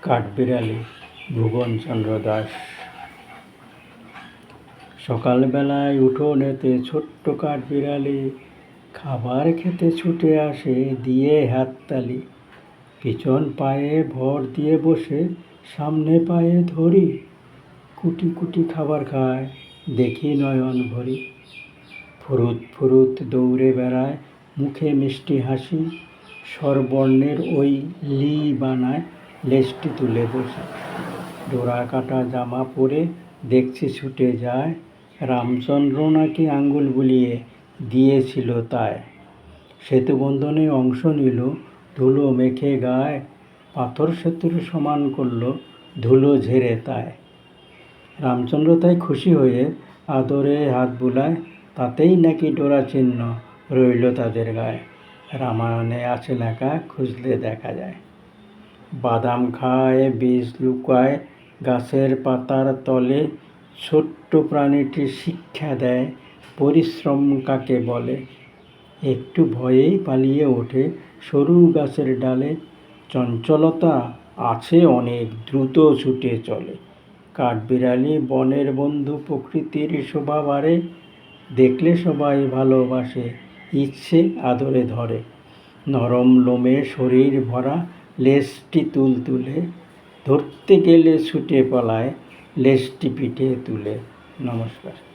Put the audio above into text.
কাঠবিড়ালি ভুবনচন্দ্র দাস। সকালবেলায় উঠোনেতে ছোট্ট কাঠবিড়ালি খাবার খেতে ছুটে আসে দিয়ে হাততালি। পিছন পায়ে ভর দিয়ে বসে সামনে পায়ে ধরি, কুটি কুটি খাবার খায় দেখি নয়ন ভরি। ফুরুত ফুরুত দৌড়ে বেড়ায় মুখে মিষ্টি হাসি, স্বরবর্ণের ওই লি বানায় লেজটি তুলে বসে। ডোরা কাটা জামা পরে দেখছি ছুটে যায়, রামচন্দ্র নাকি আঙ্গুল বুলিয়ে দিয়েছিল তাই। সেতুবন্ধনে অংশ নিল, ধুলো মেখে গায়, পাথর সেতুর সমান করল ধুলো ঝেড়ে তাই। রামচন্দ্র তাই খুশি হয়ে আদরে হাত বুলায়, তাতেই নাকি ডোরা চিহ্ন রইল তাদের গায়ে। রামায়ণে আছে লেখা, খুঁজলে দেখা যায়। বাদাম খায়, বীজ লুকায় গাছের পাতার তলে, ছোট্ট প্রাণীটি শিক্ষা দেয় পরিশ্রম কাকে বলে। একটু ভয়েই পালিয়ে ওঠে সরু গাছের ডালে, চঞ্চলতা আছে অনেক, দ্রুত ছুটে চলে। কাঠবিড়ালি বনের বন্ধু, প্রকৃতির শোভা বাড়ে, দেখলে সবাই ভালোবাসে, ইচ্ছে আদরে ধরে। নরম লোমে শরীর ভরা, লেজটি তুলতুলে, ধরতে গেলে ছুটে পালায় লেজটি পিঠে তুলে। নমস্কার।